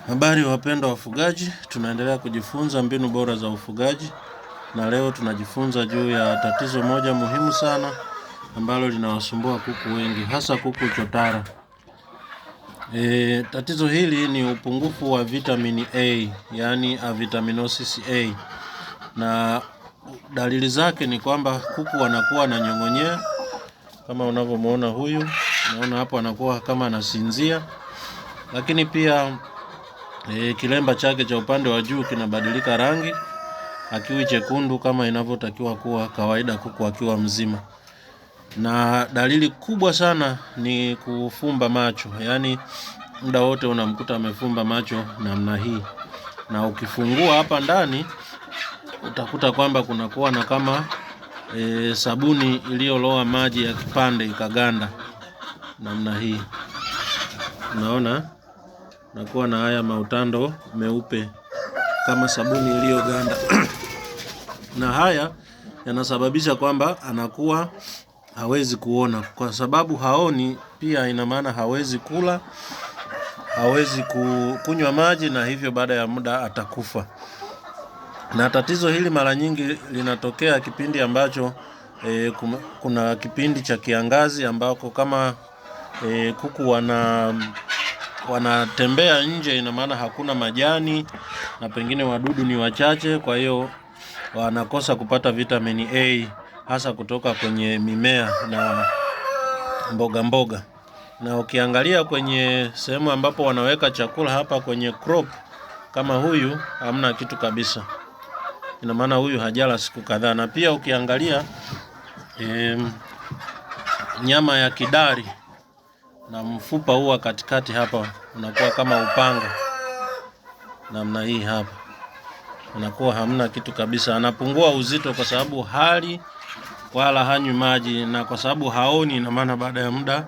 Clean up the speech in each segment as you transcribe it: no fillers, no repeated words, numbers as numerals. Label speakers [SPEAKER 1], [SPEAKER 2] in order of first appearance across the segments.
[SPEAKER 1] Habari wapendwa wafugaji, tunaendelea kujifunza mbinu bora za ufugaji, na leo tunajifunza juu ya tatizo moja muhimu sana ambalo linawasumbua kuku wengi, hasa kuku chotara. Tatizo hili ni upungufu wa vitamini A, yani avitaminosis A. Na dalili zake ni kwamba kuku wanakuwa na nyong'onyea, kama unavyomuona huyu, naona hapo anakuwa kama anasinzia. Lakini pia kilemba chake cha upande wa juu kinabadilika rangi, hakiwi chekundu kama inavyotakiwa kuwa kawaida kuku akiwa mzima. Na dalili kubwa sana ni kufumba macho, yani muda wote unamkuta amefumba macho namna hii. Na ukifungua hapa ndani utakuta kwamba kunakuwa na kama sabuni iliyoloa maji ya kipande ikaganda namna hii. Unaona? Nakuwa na haya mautando meupe kama sabuni iliyoganda. Na haya yanasababisha kwamba anakuwa hawezi kuona. Kwa sababu haoni, pia ina maana hawezi kula, hawezi kunywa maji, na hivyo baada ya muda atakufa. Na tatizo hili mara nyingi linatokea kipindi ambacho kuna kipindi cha kiangazi ambako kama kuku wanatembea nje, ina maana hakuna majani na pengine wadudu ni wachache, kwa hiyo wanakosa kupata vitamini A hasa kutoka kwenye mimea na mboga mboga. Na ukiangalia kwenye sehemu ambapo wanaweka chakula hapa kwenye crop kama huyu, hamna kitu kabisa. Ina maana huyu hajala siku kadhaa. Na pia ukiangalia nyama ya kidari na mfupa huwa katikati hapa unakuwa kama upanga namna hii hapa, unakuwa hamna kitu kabisa. Anapungua uzito kwa sababu hali wala hanywi maji, na kwa sababu haoni, ina maana baada ya muda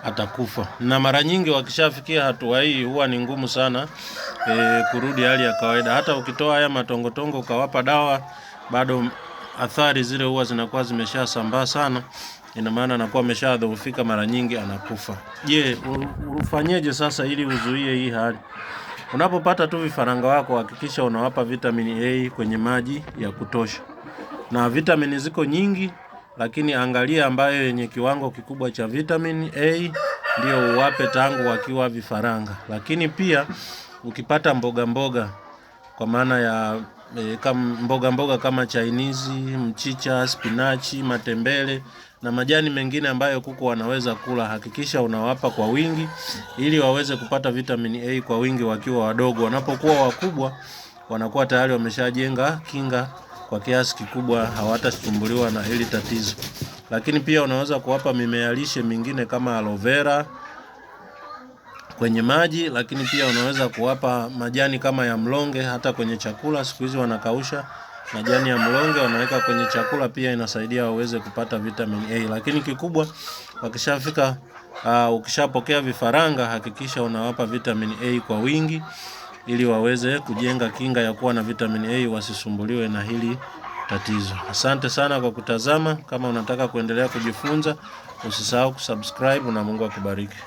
[SPEAKER 1] atakufa. Na mara nyingi wakishafikia hatua hii huwa ni ngumu sana kurudi hali ya kawaida. Hata ukitoa haya matongotongo ukawapa dawa, bado athari zile huwa zinakuwa zimeshasambaa sana, ina maana anakuwa ameshadhoofika, mara nyingi anakufa. Je, ufanyeje sasa ili uzuie hii hali? Unapopata tu vifaranga wako, hakikisha unawapa vitamini A kwenye maji ya kutosha. Na vitamini ziko nyingi, lakini angalia ambayo yenye kiwango kikubwa cha vitamini A ndio uwape tangu wakiwa vifaranga. Lakini pia ukipata mboga mboga, kwa maana ya mboga mboga kama chainizi, mchicha, spinachi, matembele na majani mengine ambayo kuku wanaweza kula, hakikisha unawapa kwa wingi ili waweze kupata vitamini A kwa wingi wakiwa wadogo. Wanapokuwa wakubwa wanakuwa tayari wameshajenga kinga kwa kiasi kikubwa, hawatasumbuliwa na hili tatizo. Lakini pia unaweza kuwapa mimea lishe mingine kama aloe vera kwenye maji, lakini pia unaweza kuwapa majani kama ya mlonge hata kwenye chakula. Siku hizi wanakausha majani ya mlonge wanaweka kwenye chakula, pia inasaidia waweze kupata vitamini A. Lakini kikubwa wakishafika ukishapokea vifaranga, hakikisha unawapa vitamini A kwa wingi ili waweze kujenga kinga ya kuwa na vitamini A, wasisumbuliwe na hili tatizo. Asante sana kwa kutazama. Kama unataka kuendelea kujifunza, usisahau kusubscribe, na Mungu akubariki.